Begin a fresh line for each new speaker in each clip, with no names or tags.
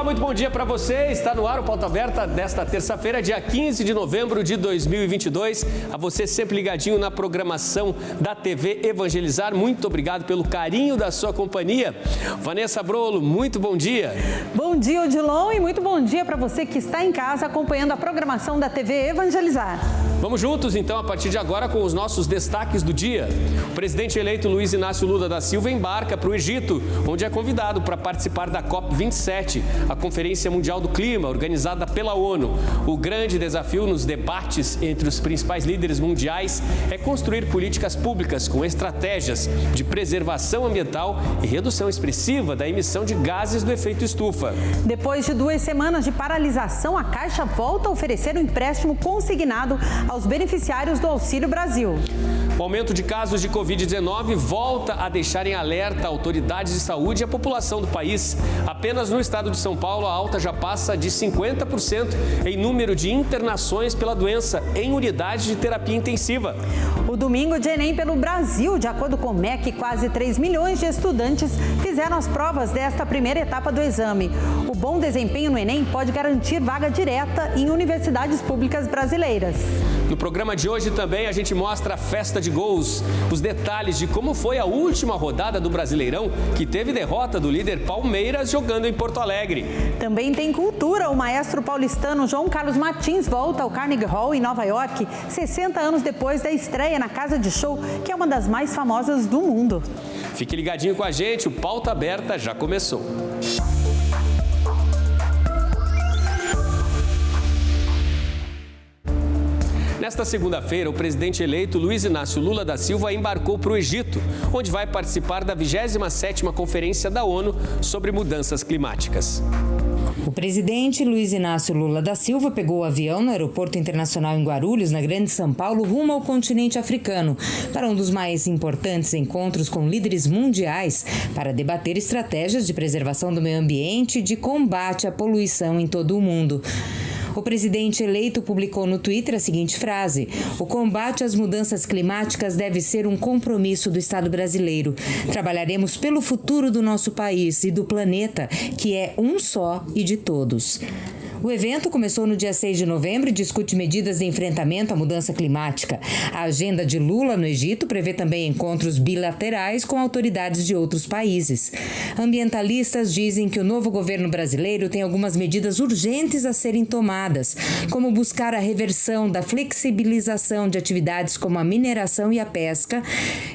muito bom dia para você. Está no ar o Pauta Aberta desta terça-feira, dia 15 de novembro de 2022. A você sempre ligadinho na programação da TV Evangelizar. Muito obrigado pelo carinho da sua companhia. Vanessa Brolo, muito bom dia.
Bom dia, Odilon, e muito bom dia para você que está em casa acompanhando a programação da TV Evangelizar.
Vamos juntos, então, a partir de agora com os nossos destaques do dia. O presidente eleito Luiz Inácio Lula da Silva embarca para o Egito, onde é convidado para participar da COP27, a Conferência Mundial do Clima, organizada pela ONU. O grande desafio nos debates entre os principais líderes mundiais é construir políticas públicas com estratégias de preservação ambiental e redução expressiva da emissão de gases do efeito estufa.
Depois de 2 semanas de paralisação, a Caixa volta a oferecer um empréstimo consignado aos beneficiários do Auxílio Brasil.
O aumento de casos de Covid-19 volta a deixar em alerta autoridades de saúde e a população do país. Apenas no estado de São Paulo, a alta já passa de 50% em número de internações pela doença em unidades de terapia intensiva.
O domingo de Enem pelo Brasil, de acordo com o MEC, quase 3 milhões de estudantes fizeram as provas desta primeira etapa do exame. O bom desempenho no Enem pode garantir vaga direta em universidades públicas brasileiras.
No programa de hoje também a gente mostra a festa de gols, os detalhes de como foi a última rodada do Brasileirão, que teve derrota do líder Palmeiras jogando em Porto Alegre.
Também tem cultura. O maestro paulistano João Carlos Martins volta ao Carnegie Hall em Nova York, 60 anos depois da estreia na casa de show, que é uma das mais famosas do mundo.
Fique ligadinho com a gente, o Pauta Aberta já começou. Nesta segunda-feira, o presidente eleito Luiz Inácio Lula da Silva embarcou para o Egito, onde vai participar da 27ª Conferência da ONU sobre Mudanças Climáticas.
O presidente Luiz Inácio Lula da Silva pegou o avião no Aeroporto Internacional em Guarulhos, na Grande São Paulo, rumo ao continente africano, para um dos mais importantes encontros com líderes mundiais para debater estratégias de preservação do meio ambiente e de combate à poluição em todo o mundo. O presidente eleito publicou no Twitter a seguinte frase: "O combate às mudanças climáticas deve ser um compromisso do Estado brasileiro. Trabalharemos pelo futuro do nosso país e do planeta, que é um só e de todos." O evento começou no dia 6 de novembro e discute medidas de enfrentamento à mudança climática. A agenda de Lula no Egito prevê também encontros bilaterais com autoridades de outros países. Ambientalistas dizem que o novo governo brasileiro tem algumas medidas urgentes a serem tomadas, como buscar a reversão da flexibilização de atividades como a mineração e a pesca,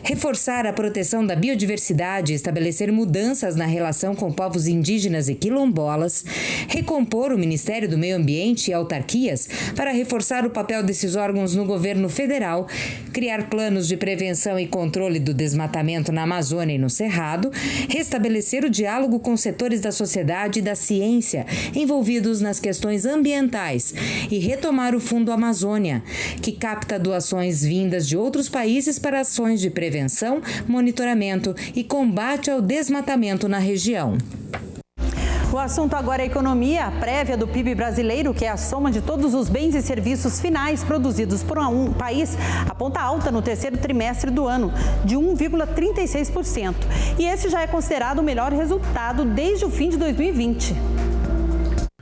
reforçar a proteção da biodiversidade e estabelecer mudanças na relação com povos indígenas e quilombolas, recompor o Ministério do Meio Ambiente e autarquias para reforçar o papel desses órgãos no governo federal, criar planos de prevenção e controle do desmatamento na Amazônia e no Cerrado, restabelecer o diálogo com setores da sociedade e da ciência envolvidos nas questões ambientais e retomar o Fundo Amazônia, que capta doações vindas de outros países para ações de prevenção, monitoramento e combate ao desmatamento na região.
O assunto agora é a economia. A prévia do PIB brasileiro, que é a soma de todos os bens e serviços finais produzidos por um país, aponta alta no terceiro trimestre do ano, de 1,36%. E esse já é considerado o melhor resultado desde o fim de 2020.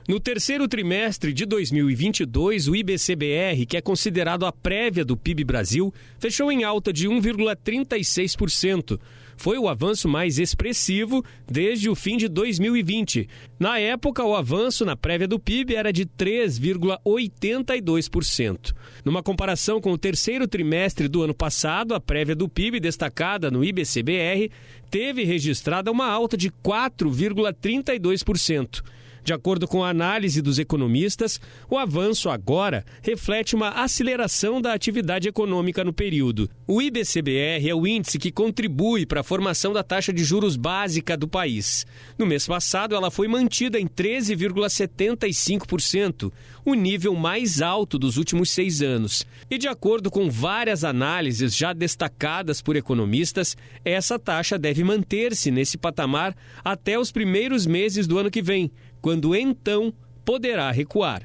No terceiro trimestre de 2022, o IBCBR, que é considerado a prévia do PIB Brasil, fechou em alta de 1,36%. Foi o avanço mais expressivo desde o fim de 2020. Na época, o avanço na prévia do PIB era de 3,82%. Numa comparação com o terceiro trimestre do ano passado, a prévia do PIB destacada no IBCBR teve registrada uma alta de 4,32%. De acordo com a análise dos economistas, o avanço agora reflete uma aceleração da atividade econômica no período. O IBCBR é o índice que contribui para a formação da taxa de juros básica do país. No mês passado, ela foi mantida em 13,75%, o nível mais alto dos últimos 6 anos. E de acordo com várias análises já destacadas por economistas, essa taxa deve manter-se nesse patamar até os primeiros meses do ano que vem, quando então poderá recuar.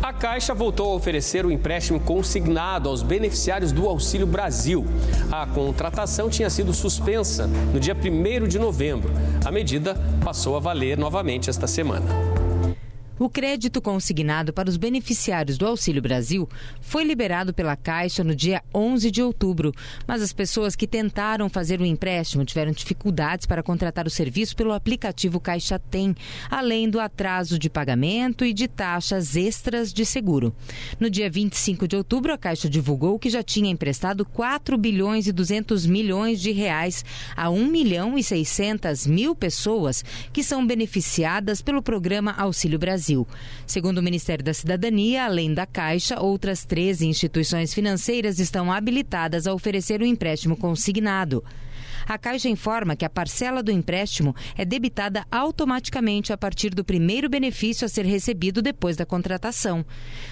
A Caixa voltou a oferecer o empréstimo consignado aos beneficiários do Auxílio Brasil. A contratação tinha sido suspensa no dia 1º de novembro. A medida passou a valer novamente esta semana.
O crédito consignado para os beneficiários do Auxílio Brasil foi liberado pela Caixa no dia 11 de outubro, mas as pessoas que tentaram fazer o empréstimo tiveram dificuldades para contratar o serviço pelo aplicativo Caixa Tem, além do atraso de pagamento e de taxas extras de seguro. No dia 25 de outubro, a Caixa divulgou que já tinha emprestado 4 bilhões e 200 milhões de reais a 1 milhão e 600 mil pessoas que são beneficiadas pelo programa Auxílio Brasil. Segundo o Ministério da Cidadania, além da Caixa, outras 13 instituições financeiras estão habilitadas a oferecer o empréstimo consignado. A Caixa informa que a parcela do empréstimo é debitada automaticamente a partir do primeiro benefício a ser recebido depois da contratação.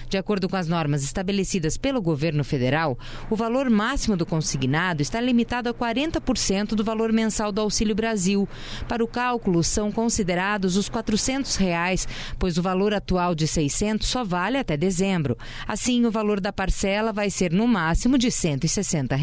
De acordo com as normas estabelecidas pelo governo federal, o valor máximo do consignado está limitado a 40% do valor mensal do Auxílio Brasil. Para o cálculo, são considerados os R$ 400, pois o valor atual de R$ 600 só vale até dezembro. Assim, o valor da parcela vai ser no máximo de R$ 160.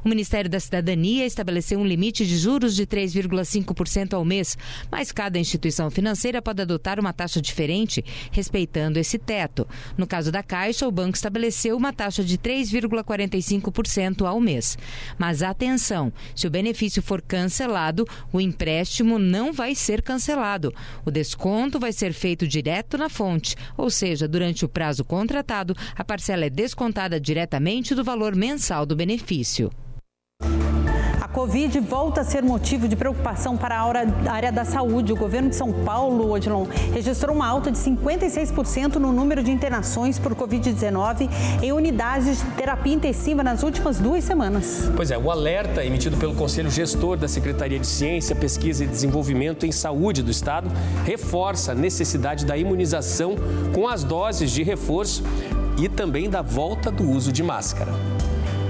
O Ministério da Cidadania estabeleceu um limite de juros de 3,5% ao mês, mas cada instituição financeira pode adotar uma taxa diferente, respeitando esse teto. No caso da Caixa, o banco estabeleceu uma taxa de 3,45% ao mês. Mas atenção, se o benefício for cancelado, o empréstimo não vai ser cancelado. O desconto vai ser feito direto na fonte, ou seja, durante o prazo contratado, a parcela é descontada diretamente do valor mensal do benefício.
A Covid volta a ser motivo de preocupação para a área da saúde. O governo de São Paulo, Odilon, registrou uma alta de 56% no número de internações por Covid-19 em unidades de terapia intensiva nas últimas 2 semanas.
Pois é, o alerta emitido pelo Conselho Gestor da Secretaria de Ciência, Pesquisa e Desenvolvimento em Saúde do Estado reforça a necessidade da imunização com as doses de reforço e também da volta do uso de máscara.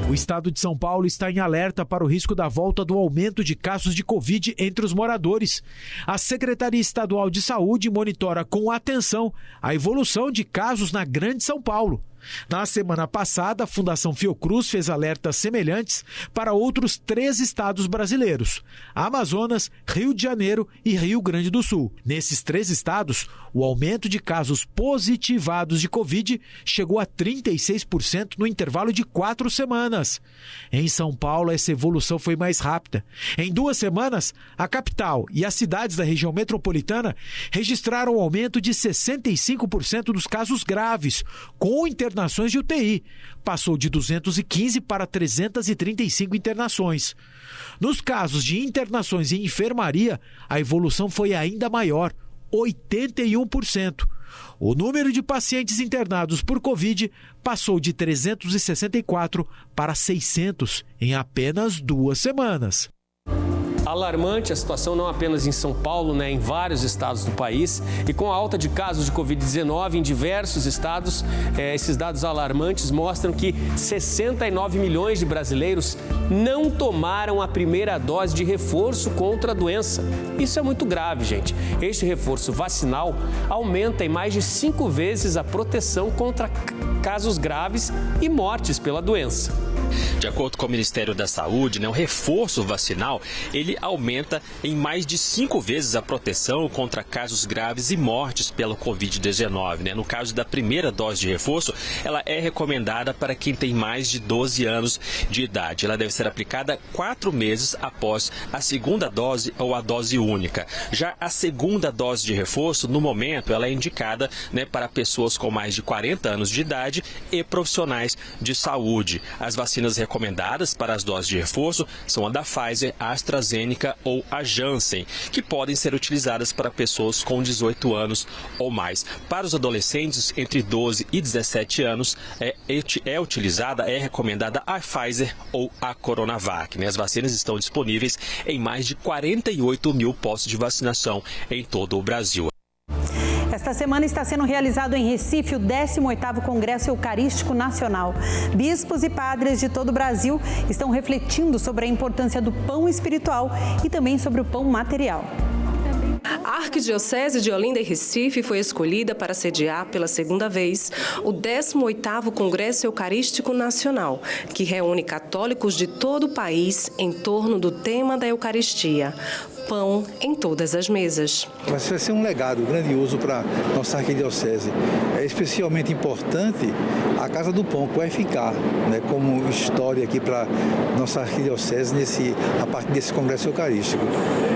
O estado de São Paulo está em alerta para o risco da volta do aumento de casos de Covid entre os moradores. A Secretaria Estadual de Saúde monitora com atenção a evolução de casos na Grande São Paulo. Na semana passada, a Fundação Fiocruz fez alertas semelhantes para outros 3 estados brasileiros: Amazonas, Rio de Janeiro e Rio Grande do Sul. Nesses 3 estados, o aumento de casos positivados de Covid chegou a 36% no intervalo de 4 semanas. Em São Paulo, essa evolução foi mais rápida. Em 2 semanas, a capital e as cidades da região metropolitana registraram um aumento de 65% dos casos graves, com internações de UTI. Passou de 215 para 335 internações. Nos casos de internações em enfermaria, a evolução foi ainda maior, 81%. O número de pacientes internados por Covid passou de 364 para 600 em apenas 2 semanas.
Alarmante a situação não apenas em São Paulo, em vários estados do país. E com a alta de casos de Covid-19 em diversos estados, esses dados alarmantes mostram que 69 milhões de brasileiros não tomaram a primeira dose de reforço contra a doença. Isso é muito grave, gente. Este reforço vacinal aumenta em mais de 5 vezes a proteção contra casos graves e mortes pela doença.
De acordo com o Ministério da Saúde, o reforço vacinal, ele aumenta em mais de 5 vezes a proteção contra casos graves e mortes pela Covid-19. No caso da primeira dose de reforço, ela é recomendada para quem tem mais de 12 anos de idade. Ela deve ser aplicada 4 meses após a segunda dose ou a dose única. Já a segunda dose de reforço, no momento, ela é indicada para pessoas com mais de 40 anos de idade e profissionais de saúde. As vacinas recomendadas para as doses de reforço são a da Pfizer, a AstraZeneca ou a Janssen, que podem ser utilizadas para pessoas com 18 anos ou mais. Para os adolescentes entre 12 e 17 anos, é recomendada a Pfizer ou a Coronavac. As vacinas estão disponíveis em mais de 48 mil postos de vacinação em todo o Brasil.
Esta semana está sendo realizado em Recife o 18º Congresso Eucarístico Nacional. Bispos e padres de todo o Brasil estão refletindo sobre a importância do pão espiritual e também sobre o pão material.
A Arquidiocese de Olinda e Recife foi escolhida para sediar pela segunda vez o 18º Congresso Eucarístico Nacional, que reúne católicos de todo o país em torno do tema da Eucaristia. Pão em todas as mesas.
Vai ser um legado grandioso para nossa arquidiocese. É especialmente importante a Casa do Pão, que vai ficar, né, como história aqui para nossa arquidiocese a partir desse congresso eucarístico.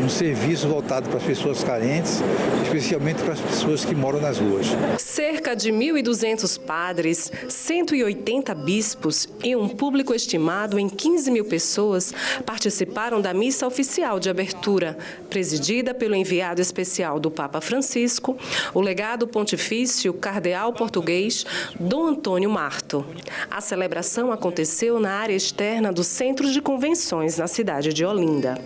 Um serviço voltado para as pessoas carentes, especialmente para as pessoas que moram nas ruas.
Cerca de 1.200 padres, 180 bispos e um público estimado em 15 mil pessoas participaram da missa oficial de abertura, presidida pelo enviado especial do Papa Francisco, o legado pontifício cardeal português Dom Antônio Marto. A celebração aconteceu na área externa do Centro de Convenções, na cidade de Olinda.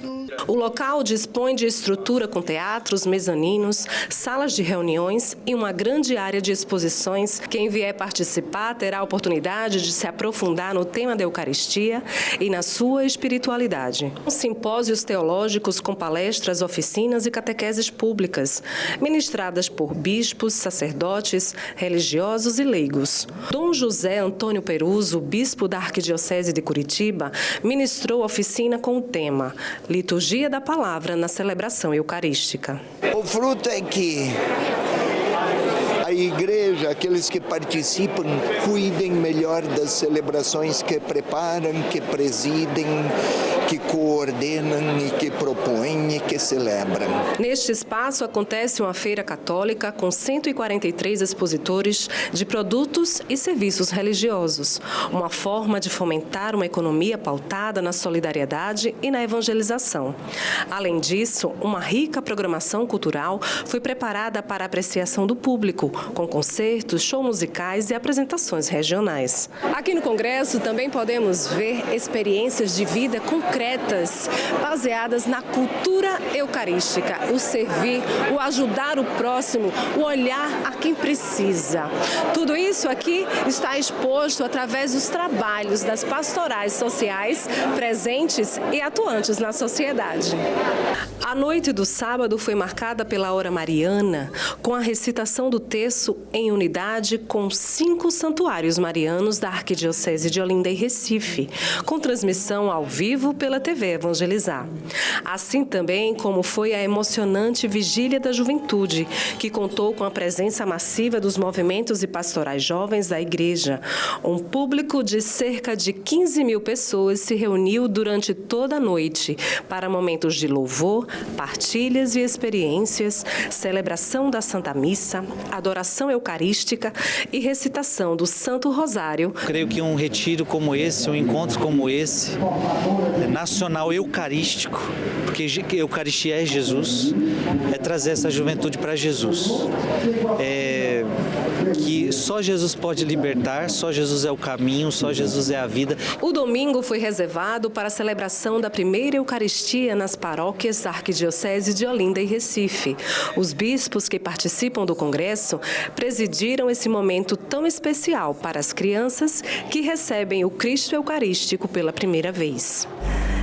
O local dispõe de estrutura com teatros, mezaninos, salas de reuniões e uma grande área de exposições. Quem vier participar terá a oportunidade de se aprofundar no tema da Eucaristia e na sua espiritualidade. Simpósios teológicos com palestras, oficinas e catequeses públicas, ministradas por bispos, sacerdotes, religiosos e leigos. Dom José Antônio Peruso, bispo da Arquidiocese de Curitiba, ministrou a oficina com o tema Liturgia da Palavra na celebração eucarística.
O fruto é que a igreja, aqueles que participam, cuidem melhor das celebrações que preparam, que presidem, que coordenam e que propõem e que celebram.
Neste espaço acontece uma feira católica com 143 expositores de produtos e serviços religiosos, uma forma de fomentar uma economia pautada na solidariedade e na evangelização. Além disso, uma rica programação cultural foi preparada para a apreciação do público, com concertos, shows musicais e apresentações regionais. Aqui no Congresso também podemos ver experiências de vida concretas, baseadas na cultura eucarística, o servir, o ajudar o próximo, o olhar a quem precisa. Tudo isso aqui está exposto através dos trabalhos das pastorais sociais presentes e atuantes na sociedade. A noite do sábado foi marcada pela hora mariana, com a recitação do terço em unidade com 5 santuários marianos da Arquidiocese de Olinda e Recife, com transmissão ao vivo pela TV Evangelizar. Assim também como foi a emocionante Vigília da Juventude, que contou com a presença massiva dos movimentos e pastorais jovens da igreja. Um público de cerca de 15 mil pessoas se reuniu durante toda a noite para momentos de louvor, partilhas e experiências, celebração da Santa Missa, adoração eucarística e recitação do Santo Rosário.
Creio que um retiro como esse, um encontro como esse, nacional eucarístico, porque a Eucaristia é Jesus, é trazer essa juventude para Jesus. Que só Jesus pode libertar, só Jesus é o caminho, só Jesus é a vida.
O domingo foi reservado para a celebração da primeira Eucaristia nas paróquias da Arquidiocese de Olinda e Recife. Os bispos que participam do congresso presidiram esse momento tão especial para as crianças que recebem o Cristo Eucarístico pela primeira vez.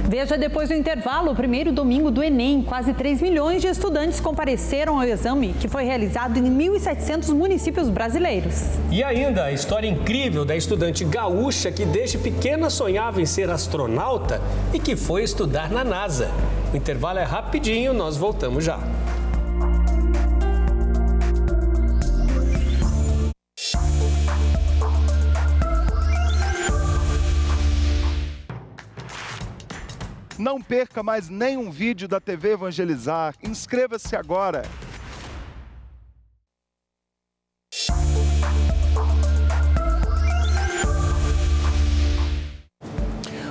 Veja depois do intervalo, o primeiro domingo do Enem. Quase 3 milhões de estudantes compareceram ao exame, que foi realizado em 1.700 municípios brasileiros.
E ainda a história incrível da estudante gaúcha que desde pequena sonhava em ser astronauta e que foi estudar na NASA. O intervalo é rapidinho, nós voltamos já.
Não perca mais nenhum vídeo da TV Evangelizar. Inscreva-se agora.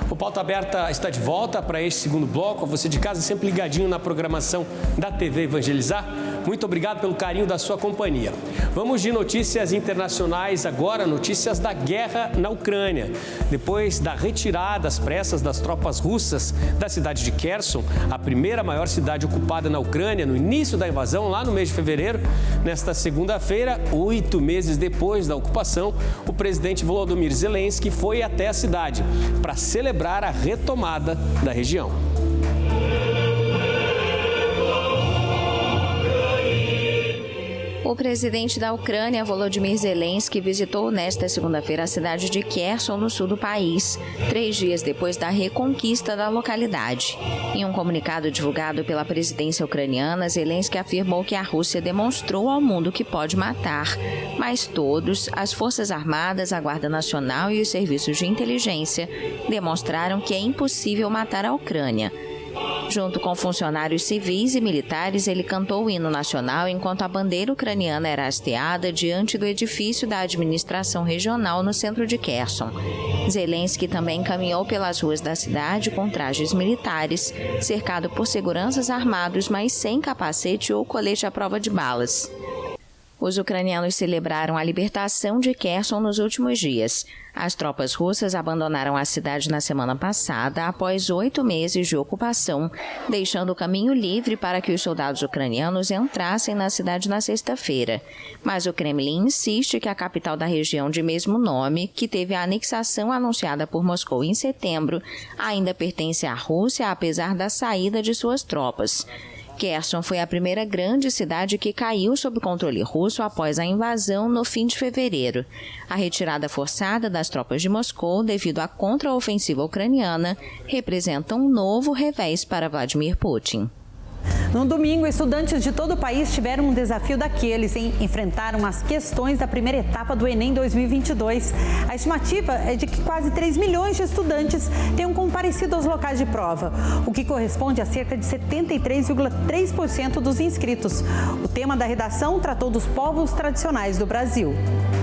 O Pauta Aberta está de volta para este segundo bloco. Você de casa sempre ligadinho na programação da TV Evangelizar. Muito obrigado pelo carinho da sua companhia. Vamos de notícias internacionais agora, notícias da guerra na Ucrânia. Depois da retirada às pressas das tropas russas da cidade de Kherson, a primeira maior cidade ocupada na Ucrânia, no início da invasão, lá no mês de fevereiro, nesta segunda-feira, 8 meses depois da ocupação, o presidente Volodymyr Zelensky foi até a cidade para celebrar a retomada da região.
O presidente da Ucrânia, Volodymyr Zelensky, visitou nesta segunda-feira a cidade de Kherson, no sul do país, 3 dias depois da reconquista da localidade. Em um comunicado divulgado pela presidência ucraniana, Zelensky afirmou que a Rússia demonstrou ao mundo que pode matar, mas todos, as Forças Armadas, a Guarda Nacional e os serviços de inteligência, demonstraram que é impossível matar a Ucrânia. Junto com funcionários civis e militares, ele cantou o hino nacional enquanto a bandeira ucraniana era hasteada diante do edifício da administração regional no centro de Kherson. Zelensky também caminhou pelas ruas da cidade com trajes militares, cercado por seguranças armados, mas sem capacete ou colete à prova de balas. Os ucranianos celebraram a libertação de Kherson nos últimos dias. As tropas russas abandonaram a cidade na semana passada, após 8 meses de ocupação, deixando o caminho livre para que os soldados ucranianos entrassem na cidade na sexta-feira. Mas o Kremlin insiste que a capital da região de mesmo nome, que teve a anexação anunciada por Moscou em setembro, ainda pertence à Rússia, apesar da saída de suas tropas. Kherson foi a primeira grande cidade que caiu sob controle russo após a invasão no fim de fevereiro. A retirada forçada das tropas de Moscou devido à contraofensiva ucraniana representa um novo revés para Vladimir Putin.
No domingo, estudantes de todo o país tiveram um desafio daqueles, hein? Enfrentaram as questões da primeira etapa do Enem 2022. A estimativa é de que quase 3 milhões de estudantes tenham comparecido aos locais de prova, o que corresponde a cerca de 73,3% dos inscritos. O tema da redação tratou dos povos tradicionais do Brasil.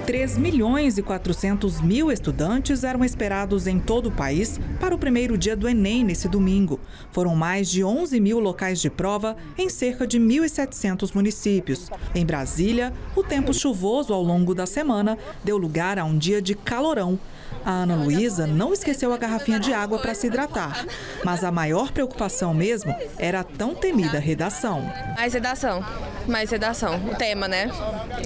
3 milhões e 400 mil estudantes eram esperados em todo o país para o primeiro dia do Enem nesse domingo. Foram mais de 11 mil locais de prova em cerca de 1.700 municípios. Em Brasília, o tempo chuvoso ao longo da semana deu lugar a um dia de calorão. A Ana Luísa não esqueceu a garrafinha de água para se hidratar, mas a maior preocupação mesmo era a tão temida redação.
Mais redação, o tema, né?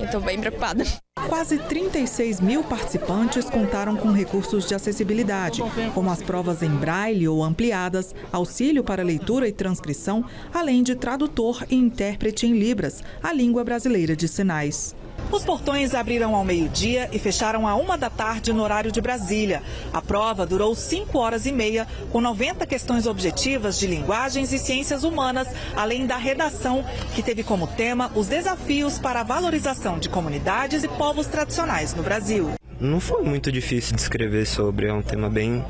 Estou bem preocupada.
Quase 36 mil participantes contaram com recursos de acessibilidade, como as provas em braille ou ampliadas, auxílio para leitura e transcrição, além de tradutor e intérprete em Libras, a língua brasileira de sinais. Os portões abriram ao meio-dia e fecharam à 13h no horário de Brasília. A prova durou 5 horas e meia, com 90 questões objetivas de linguagens e ciências humanas, além da redação, que teve como tema os desafios para a valorização de comunidades e povos tradicionais no Brasil.
Não foi muito difícil de escrever sobre, é um tema bem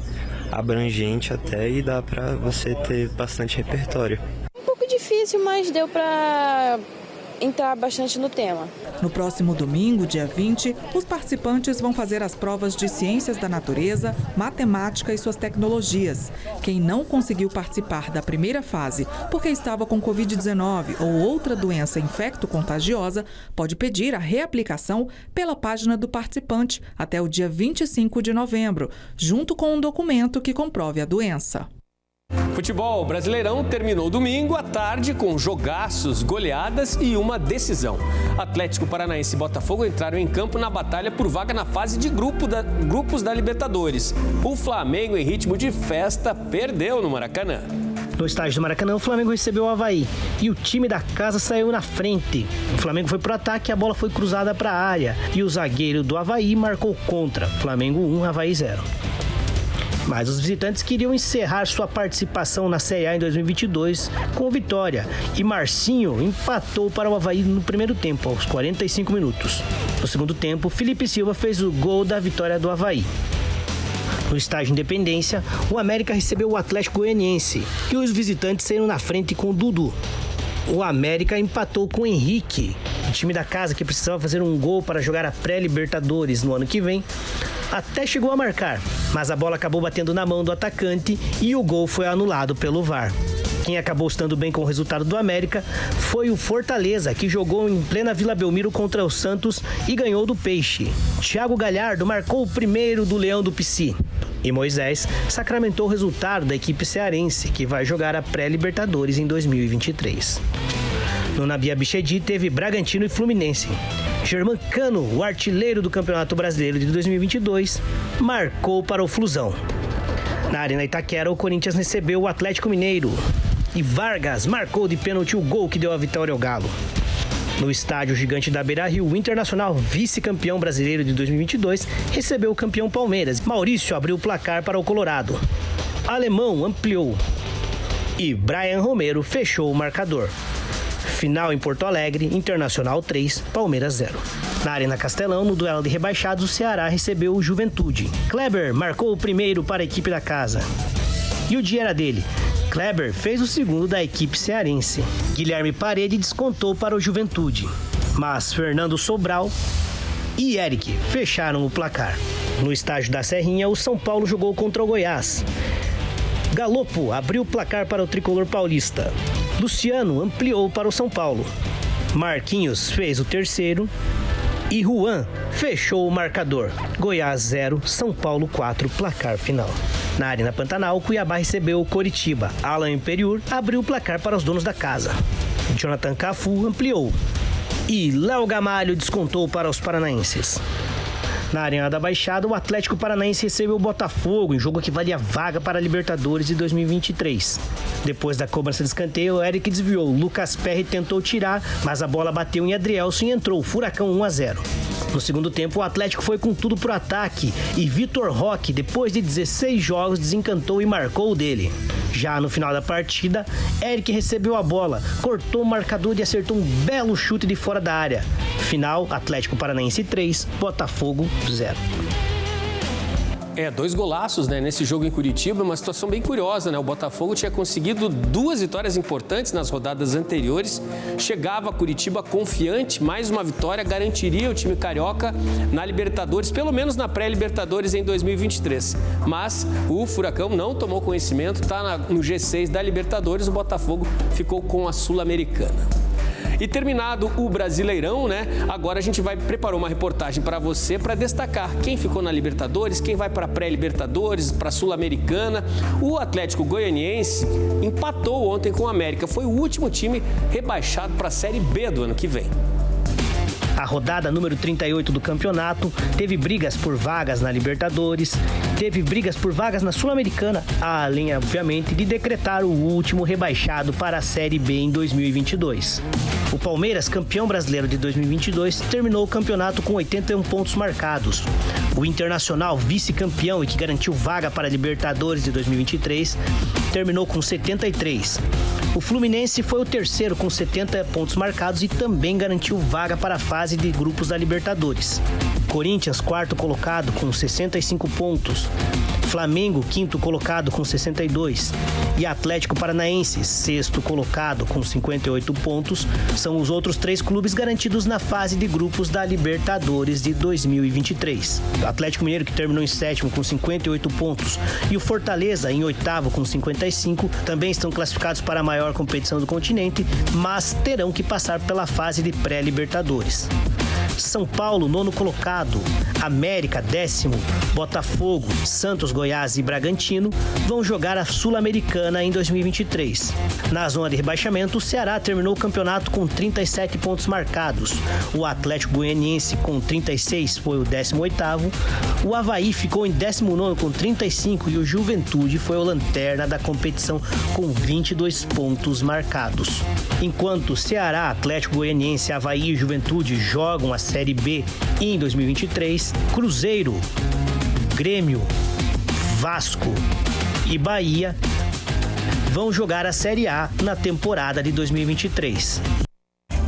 abrangente até e dá para você ter bastante repertório.
Um pouco difícil, mas deu para entrar bastante no tema.
No próximo domingo, dia 20, os participantes vão fazer as provas de Ciências da Natureza, Matemática e suas tecnologias. Quem não conseguiu participar da primeira fase porque estava com Covid-19 ou outra doença infecto-contagiosa, pode pedir a reaplicação pela página do participante até o dia 25 de novembro, junto com um documento que comprove a doença.
Futebol Brasileirão terminou domingo à tarde com jogaços, goleadas e uma decisão. Atlético Paranaense e Botafogo entraram em campo na batalha por vaga na fase de grupos da Libertadores. O Flamengo, em ritmo de festa, perdeu no Maracanã.
No estádio do Maracanã, o Flamengo recebeu o Avaí e o time da casa saiu na frente. O Flamengo foi pro ataque e a bola foi cruzada para a área e o zagueiro do Avaí marcou contra. Flamengo 1, Avaí 0. Mas os visitantes queriam encerrar sua participação na Série A em 2022 com vitória. E Marcinho empatou para o Avaí no primeiro tempo, aos 45 minutos. No segundo tempo, Felipe Silva fez o gol da vitória do Avaí. No estádio Independência, o América recebeu o Atlético Goianiense e os visitantes saíram na frente com o Dudu. O América empatou com o Henrique, o time da casa que precisava fazer um gol para jogar a pré-Libertadores no ano que vem. Até chegou a marcar, mas a bola acabou batendo na mão do atacante e o gol foi anulado pelo VAR. Quem acabou estando bem com o resultado do América foi o Fortaleza, que jogou em plena Vila Belmiro contra o Santos e ganhou do Peixe. Thiago Galhardo marcou o primeiro do Leão do Pici. E Moisés sacramentou o resultado da equipe cearense, que vai jogar a pré-Libertadores em 2023. No Nabi Abichedi teve Bragantino e Fluminense. Germancano, o artilheiro do Campeonato Brasileiro de 2022, marcou para o Flusão. Na Arena Itaquera, o Corinthians recebeu o Atlético Mineiro. E Vargas marcou de pênalti o gol que deu a vitória ao Galo. No estádio gigante da Beira-Rio, o Internacional, vice-campeão brasileiro de 2022, recebeu o campeão Palmeiras. Maurício abriu o placar para o Colorado. Alemão ampliou e Brian Romero fechou o marcador. Final em Porto Alegre, Internacional 3, Palmeiras 0. Na Arena Castelão, no duelo de rebaixados, o Ceará recebeu o Juventude. Kleber marcou o primeiro para a equipe da casa. E o dia era dele. Kleber fez o segundo da equipe cearense. Guilherme Parede descontou para o Juventude. Mas Fernando Sobral e Eric fecharam o placar. No estádio da Serrinha, o São Paulo jogou contra o Goiás. Galopo abriu o placar para o tricolor paulista. Luciano ampliou para o São Paulo. Marquinhos fez o terceiro. E Juan fechou o marcador. Goiás 0, São Paulo 4, placar final. Na Arena Pantanal, Cuiabá recebeu o Coritiba. Alan Imperiur abriu o placar para os donos da casa. Jonathan Cafu ampliou. E Léo Gamalho descontou para os paranaenses. Na Arena da Baixada, o Atlético Paranaense recebeu o Botafogo em jogo que valia vaga para a Libertadores de 2023. Depois da cobrança de escanteio, o Eric desviou. Lucas Perry tentou tirar, mas a bola bateu em Adrielson e entrou. Furacão 1-0. No segundo tempo, o Atlético foi com tudo pro ataque e Vitor Roque, depois de 16 jogos, desencantou e marcou o dele. Já no final da partida, Eric recebeu a bola, cortou o marcador e acertou um belo chute de fora da área. Final, Atlético Paranaense 3, Botafogo 0.
2 golaços, né, nesse jogo em Curitiba, uma situação bem curiosa, né? O Botafogo tinha conseguido 2 vitórias importantes nas rodadas anteriores, chegava a Curitiba confiante, mais uma vitória garantiria o time carioca na Libertadores, pelo menos na pré-Libertadores em 2023. Mas o Furacão não tomou conhecimento, está no G6 da Libertadores, o Botafogo ficou com a Sul-Americana. E terminado o Brasileirão, né? Agora a gente preparou uma reportagem para você para destacar quem ficou na Libertadores, quem vai para a pré-Libertadores, para a Sul-Americana. O Atlético Goianiense empatou ontem com o América. Foi o último time rebaixado para a Série B do ano que vem.
A rodada número 38 do campeonato teve brigas por vagas na Libertadores, teve brigas por vagas na Sul-Americana, além, obviamente, de decretar o último rebaixado para a Série B em 2022. O Palmeiras, campeão brasileiro de 2022, terminou o campeonato com 81 pontos marcados. O Internacional, vice-campeão e que garantiu vaga para a Libertadores de 2023, terminou com 73. O Fluminense foi o terceiro com 70 pontos marcados e também garantiu vaga para a fase de grupos da Libertadores. Corinthians, quarto colocado, com 65 pontos. Flamengo, quinto colocado, com 62. E Atlético Paranaense, sexto colocado, com 58 pontos, são os outros 3 clubes garantidos na fase de grupos da Libertadores de 2023. O Atlético Mineiro, que terminou em sétimo, com 58 pontos, e o Fortaleza, em oitavo, com 55, também estão classificados para a maior competição do continente, mas terão que passar pela fase de pré-Libertadores. São Paulo, nono colocado, América, 10º, Botafogo, Santos, Goiás e Bragantino vão jogar a Sul-Americana em 2023. Na zona de rebaixamento, o Ceará terminou o campeonato com 37 pontos marcados. O Atlético Goianiense, com 36, foi o 18º. O Avaí ficou em 19º com 35 e o Juventude foi o lanterna da competição com 22 pontos marcados. Enquanto Ceará, Atlético Goianiense, Avaí e Juventude jogam a Série B em 2023, Cruzeiro, Grêmio, Vasco e Bahia vão jogar a Série A na temporada de 2023.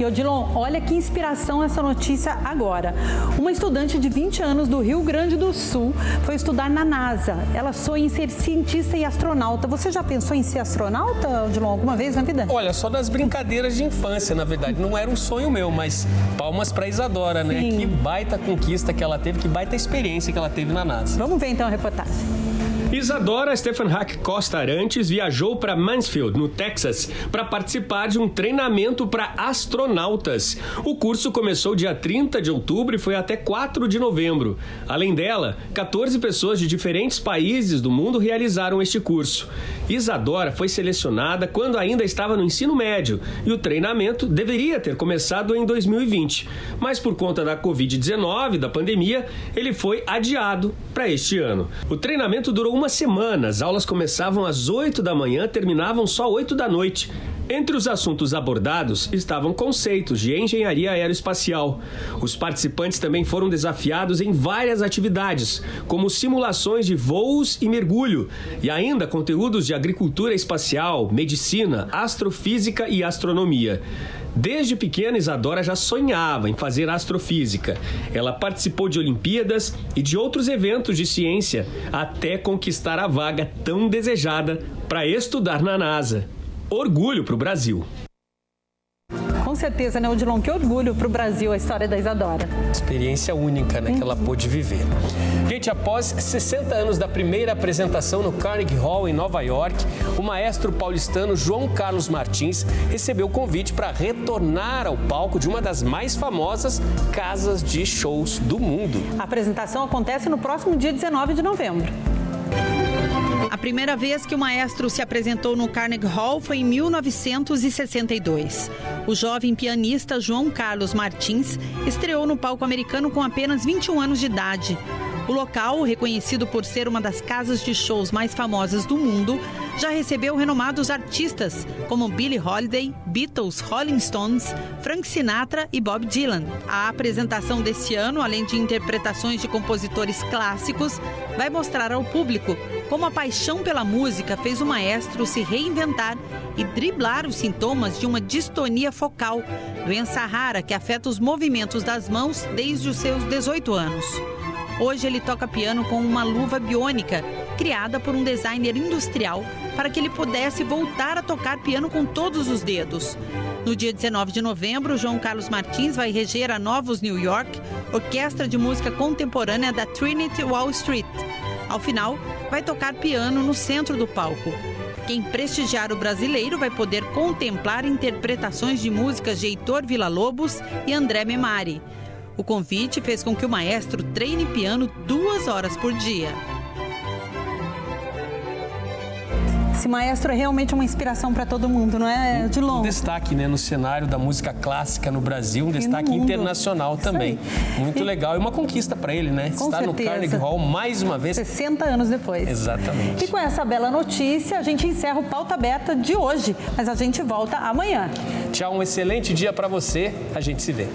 E Odilon, olha que inspiração essa notícia agora. Uma estudante de 20 anos do Rio Grande do Sul foi estudar na NASA. Ela sonha em ser cientista e astronauta. Você já pensou em ser astronauta, Odilon, alguma vez na vida?
Olha, só das brincadeiras de infância, na verdade. Não era um sonho meu, mas palmas para Isadora, né?
Sim.
Que baita conquista que ela teve, que baita experiência que ela teve na NASA.
Vamos ver então a reportagem.
Isadora Stefan Hack Costa Arantes viajou para Mansfield, no Texas, para participar de um treinamento para astronautas. O curso começou dia 30 de outubro e foi até 4 de novembro. Além dela, 14 pessoas de diferentes países do mundo realizaram este curso. Isadora foi selecionada quando ainda estava no ensino médio e o treinamento deveria ter começado em 2020. Mas por conta da Covid-19, da pandemia, ele foi adiado para este ano. O treinamento durou uma semana, as aulas começavam às 8 da manhã, terminavam só 8 da noite. Entre os assuntos abordados estavam conceitos de engenharia aeroespacial. Os participantes também foram desafiados em várias atividades, como simulações de voos e mergulho, e ainda conteúdos de agricultura espacial, medicina, astrofísica e astronomia. Desde pequena, Isadora já sonhava em fazer astrofísica. Ela participou de Olimpíadas e de outros eventos de ciência, até conquistar a vaga tão desejada para estudar na NASA. Orgulho para o Brasil.
Com certeza, né, Odilon? Que orgulho para o Brasil a história da Isadora.
Experiência única, né, que ela pôde viver. Gente, após 60 anos da primeira apresentação no Carnegie Hall, em Nova York, o maestro paulistano João Carlos Martins recebeu o convite para retornar ao palco de uma das mais famosas casas de shows do mundo.
A apresentação acontece no próximo dia 19 de novembro. A primeira vez que o maestro se apresentou no Carnegie Hall foi em 1962. O jovem pianista João Carlos Martins estreou no palco americano com apenas 21 anos de idade. O local, reconhecido por ser uma das casas de shows mais famosas do mundo, já recebeu renomados artistas como Billie Holiday, Beatles, Rolling Stones, Frank Sinatra e Bob Dylan. A apresentação desse ano, além de interpretações de compositores clássicos, vai mostrar ao público como a paixão pela música fez o maestro se reinventar e driblar os sintomas de uma distonia focal, doença rara que afeta os movimentos das mãos desde os seus 18 anos. Hoje ele toca piano com uma luva biônica, criada por um designer industrial para que ele pudesse voltar a tocar piano com todos os dedos. No dia 19 de novembro, João Carlos Martins vai reger a Novos New York, orquestra de música contemporânea da Trinity Wall Street. Ao final, vai tocar piano no centro do palco. Quem prestigiar o brasileiro vai poder contemplar interpretações de músicas de Heitor Villa-Lobos e André Memari. O convite fez com que o maestro treine piano 2 horas por dia. Esse maestro é realmente uma inspiração para todo mundo, não é, Odilon?
Um destaque, né, no cenário da música clássica no Brasil, um destaque internacional também. Muito legal e uma conquista para ele, né? Estar no Carnegie Hall mais uma vez.
60 anos depois.
Exatamente.
E com essa bela notícia, a gente encerra o Pauta Aberta de hoje, mas a gente volta amanhã.
Tchau, um excelente dia para você. A gente se vê.